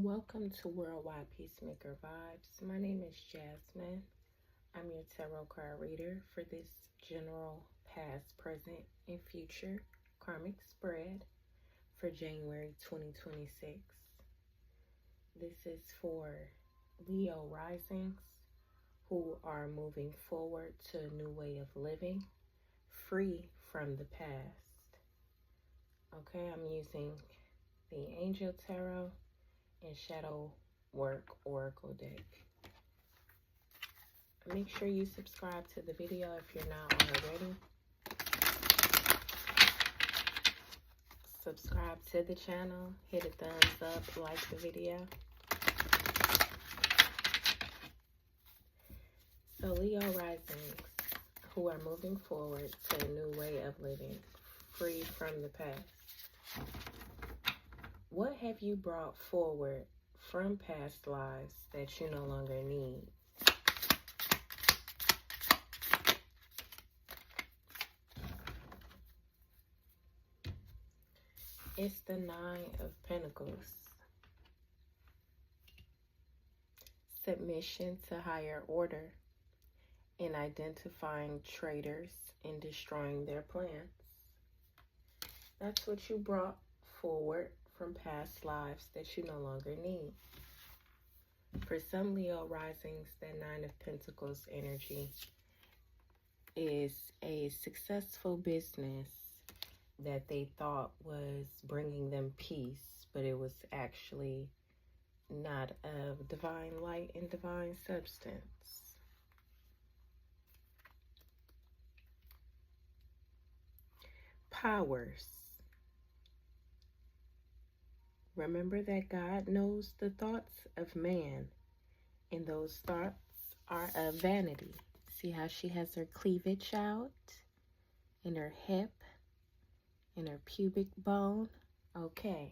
Welcome to Worldwide Peacemaker Vibes. My name is Jasmine. I'm your tarot card reader for this general past, present, and future karmic spread for January 2026. This is for Leo risings who are moving forward to a new way of living, free from the past. Okay, I'm using the Angel Tarot and Shadow Work Oracle deck. Make sure you subscribe to the video if you're not already. Subscribe to the channel, hit a thumbs up, like the video. So Leo risings who are moving forward to a new way of living, free from the past. What have you brought forward from past lives that you no longer need? It's the Nine of Pentacles. Submission to higher order and identifying traitors and destroying their plans. That's what you brought forward from past lives that you no longer need. For some Leo risings, that Nine of Pentacles energy is a successful business that they thought was bringing them peace, but it was actually not of divine light and divine substance. Powers. Remember that God knows the thoughts of man, and those thoughts are of vanity. See how she has her cleavage out, and her hip, and her pubic bone? Okay.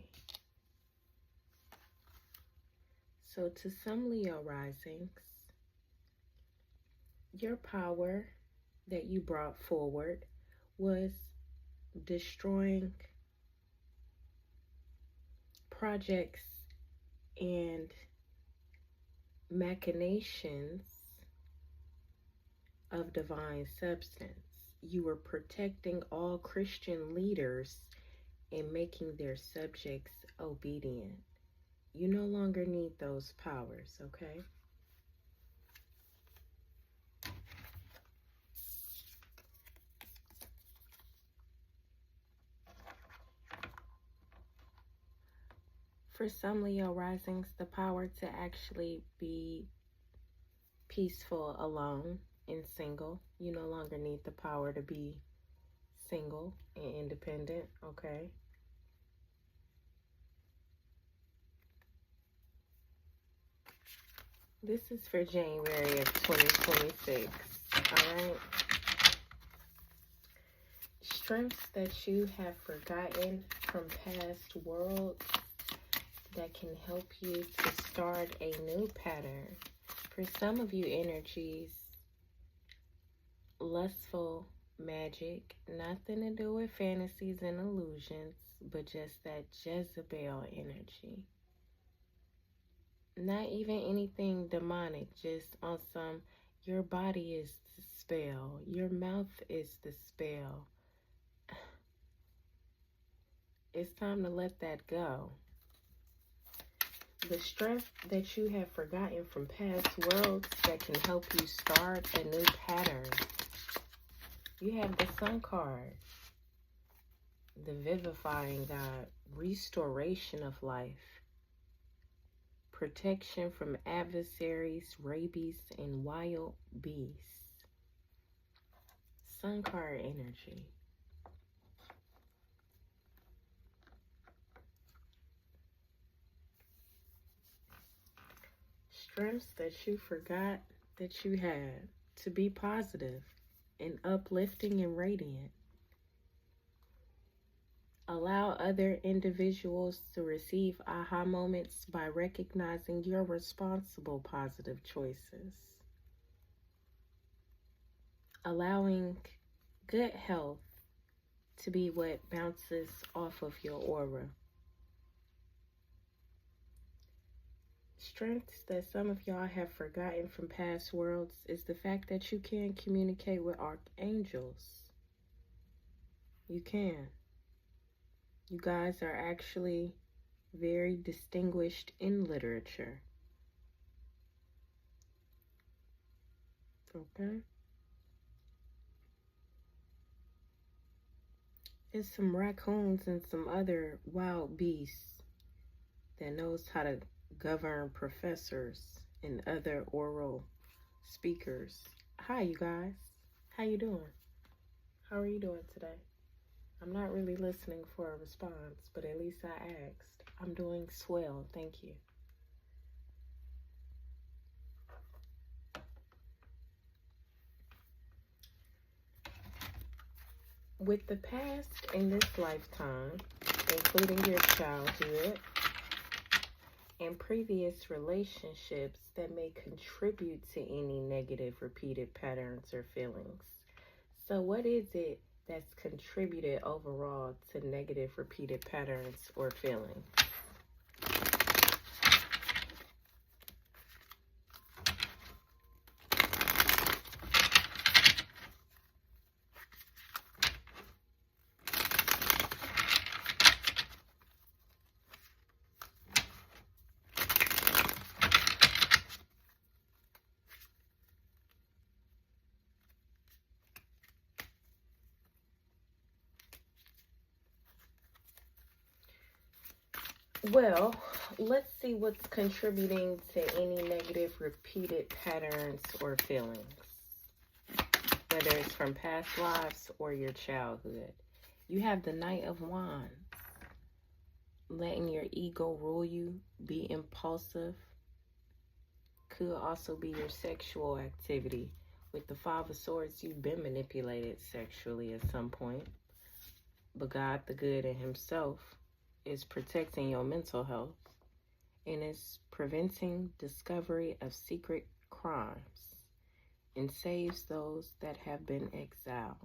So to some Leo risings, your power that you brought forward was destroying projects and machinations of divine substance. You were protecting all Christian leaders and making their subjects obedient. You no longer need those powers, okay? For some Leo risings, the power to actually be peaceful alone and single. You no longer need the power to be single and independent, okay? This is for January of 2026, all right? Strengths that you have forgotten from past worlds that can help you to start a new pattern. For some of you energies, lustful magic, nothing to do with fantasies and illusions, but just that Jezebel energy. Not even anything demonic, just on some, your body is the spell, your mouth is the spell. It's time to let that go. The strength that you have forgotten from past worlds that can help you start a new pattern. You have the Sun card, the vivifying God, restoration of life, protection from adversaries, rabies, and wild beasts. Sun card energy. Strengths that you forgot that you had to be positive and uplifting and radiant. Allow other individuals to receive aha moments by recognizing your responsible positive choices. Allowing good health to be what bounces off of your aura. strengths that some of y'all have forgotten from past worlds is the fact that you can communicate with archangels. You can. You guys are actually very distinguished in literature. Okay? There's some raccoons and some other wild beasts that knows how to govern professors and other oral speakers. Hi, you guys. How you doing? How are you doing today? I'm not really listening for a response, but at least I asked. I'm doing swell, thank you. With the past in this lifetime, including your childhood and previous relationships that may contribute to any negative repeated patterns or feelings. So what is it that's contributed overall to negative repeated patterns or feelings? Well, let's see what's contributing to any negative repeated patterns or feelings, whether it's from past lives or your childhood. You have the Knight of Wands, letting your ego rule you, be impulsive. Could also be your sexual activity. With the Five of Swords, you've been manipulated sexually at some point. But God, the good in himself, is protecting your mental health and is preventing discovery of secret crimes and saves those that have been exiled.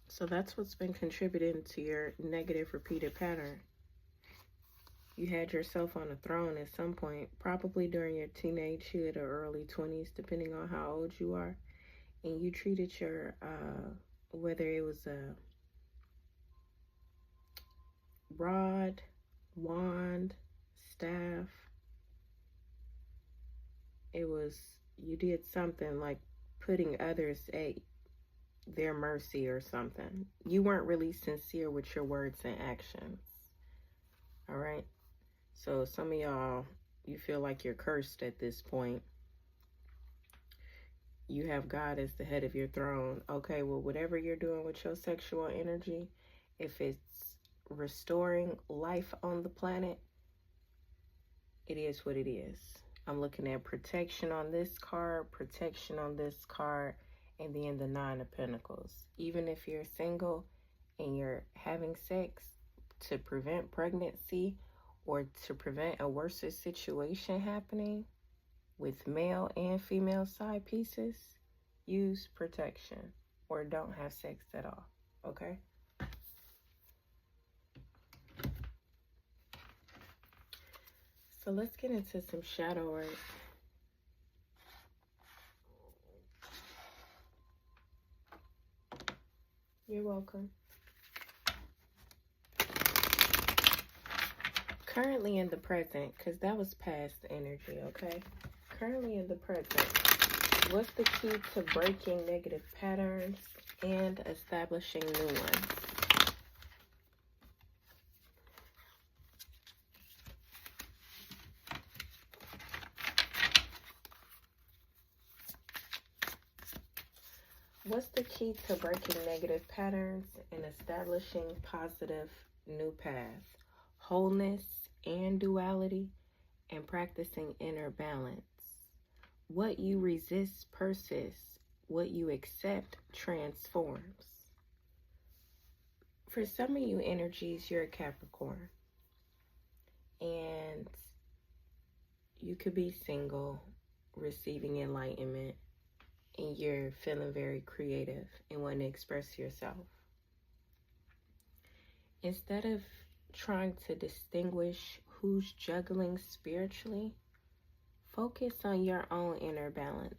So that's what's been contributing to your negative repeated pattern. You had yourself on a throne at some point, probably during your teenagehood or early 20s, depending on how old you are. And you treated your, whether it was a rod, wand, staff, you did something like putting others at their mercy or something. You weren't really sincere with your words and actions. All right? So some of y'all, you feel like you're cursed at this point. You have God as the head of your throne. Okay, well, whatever you're doing with your sexual energy, if it's restoring life on the planet, it is what it is. I'm looking at protection on this card, protection on this card, and then the Nine of Pentacles. Even if you're single and you're having sex to prevent pregnancy or to prevent a worse situation happening with male and female side pieces, use protection or don't have sex at all, okay? So let's get into some shadow work. You're welcome. Currently in the present, because that was past energy, okay? Currently in the present, what's the key to breaking negative patterns and establishing new ones? What's the key to breaking negative patterns and establishing positive new paths? Wholeness and duality, and practicing inner balance. What you resist persists. What you accept transforms. For some of you energies, you're a Capricorn. And you could be single, receiving enlightenment, and you're feeling very creative and want to express yourself. Instead of trying to distinguish who's juggling spiritually, focus on your own inner balance.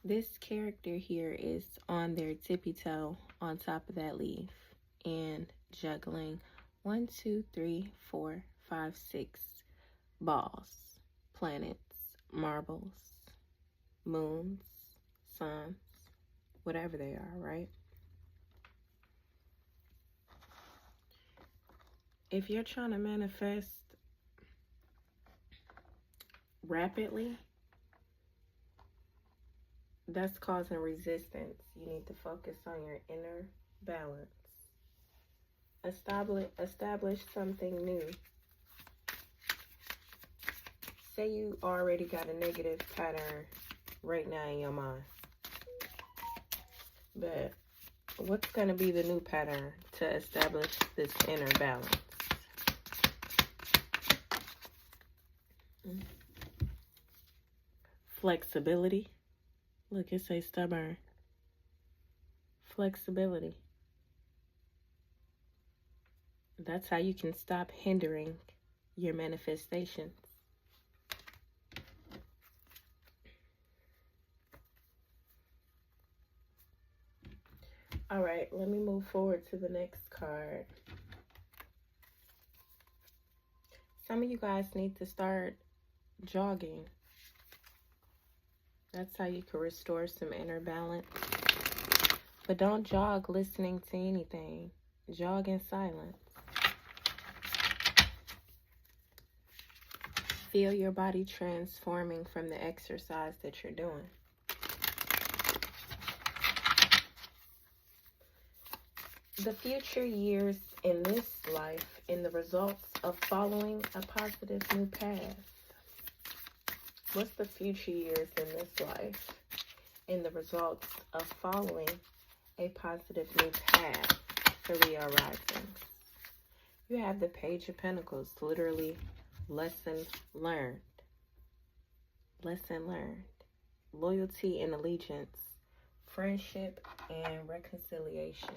This character here is on their tippy toe on top of that leaf and juggling 1, 2, 3, 4, 5, 6 balls, planets, marbles, moons, suns, whatever they are, right? If you're trying to manifest rapidly, that's causing resistance. You need to focus on your inner balance. Establish something new. Say you already got a negative pattern right now in your mind. But what's going to be the new pattern to establish this inner balance? Flexibility. Look, it says stubborn. Flexibility. That's how you can stop hindering your manifestations. All right, let me move forward to the next card. Some of you guys need to start jogging. That's how you can restore some inner balance. But don't jog listening to anything. Jog in silence. Feel your body transforming from the exercise that you're doing. The future years in this life in the results of following a positive new path. What's the future years in this life in the results of following a positive new path for Leo rising? You have the Page of Pentacles, literally lesson learned. Lesson learned. Loyalty and allegiance. Friendship and reconciliation.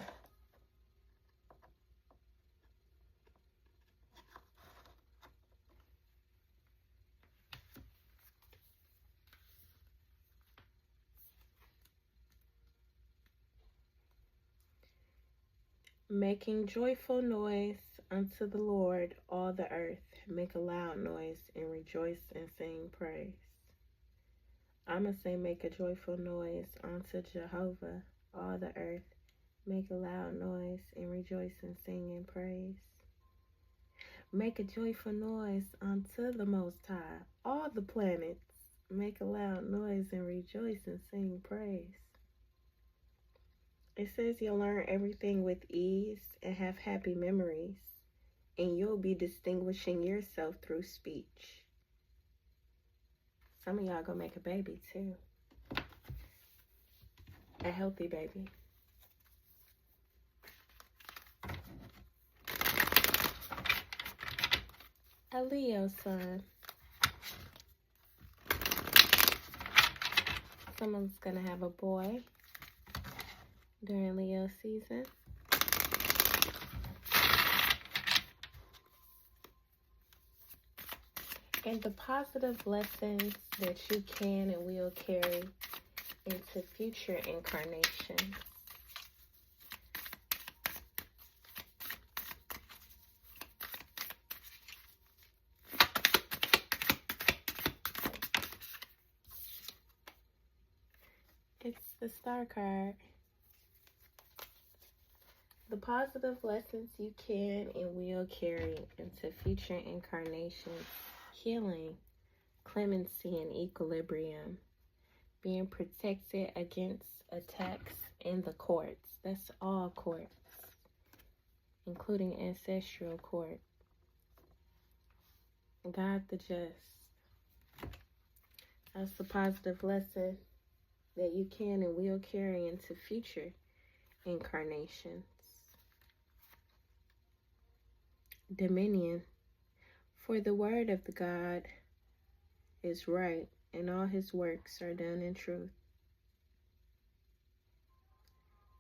Making joyful noise unto the Lord, all the earth. Make a loud noise and rejoice and sing praise. I'm going to say make a joyful noise unto Jehovah, all the earth. Make a loud noise and rejoice and sing and praise. Make a joyful noise unto the Most High, all the planets. Make a loud noise and rejoice and sing praise. It says you'll learn everything with ease and have happy memories, and you'll be distinguishing yourself through speech. Some of y'all gonna make a baby too. A healthy baby. A Leo sun. Someone's gonna have a boy during Leo season. And the positive lessons that you can and will carry into future incarnations. It's the Star card. The positive lessons you can and will carry into future incarnations. Healing, clemency, and equilibrium. Being protected against attacks in the courts. That's all courts, including ancestral court. God the just. That's the positive lesson that you can and will carry into future incarnations. Dominion. For the word of the God is right, and all his works are done in truth.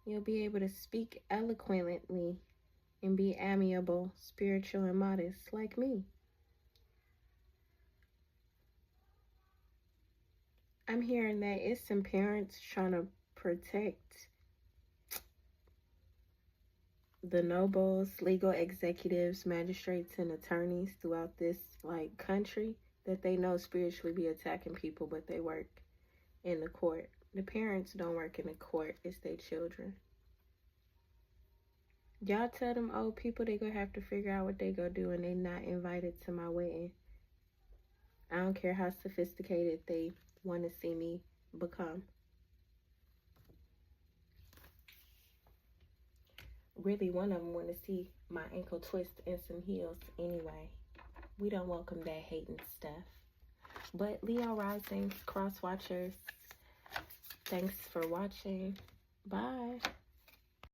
You'll be able to speak eloquently and be amiable, spiritual, and modest like me. I'm hearing that it's some parents trying to protect the nobles, legal executives, magistrates, and attorneys throughout this country that they know spiritually be attacking people, but they work in the court. The parents don't work in the court, it's their children. Y'all tell them old people they gonna have to figure out what they gonna do, and they not invited to my wedding. I don't care how sophisticated they want to see me become. Really, one of them want to see my ankle twist and some heels anyway. We don't welcome that hating stuff. But Leo Rising, cross watchers, thanks for watching. Bye.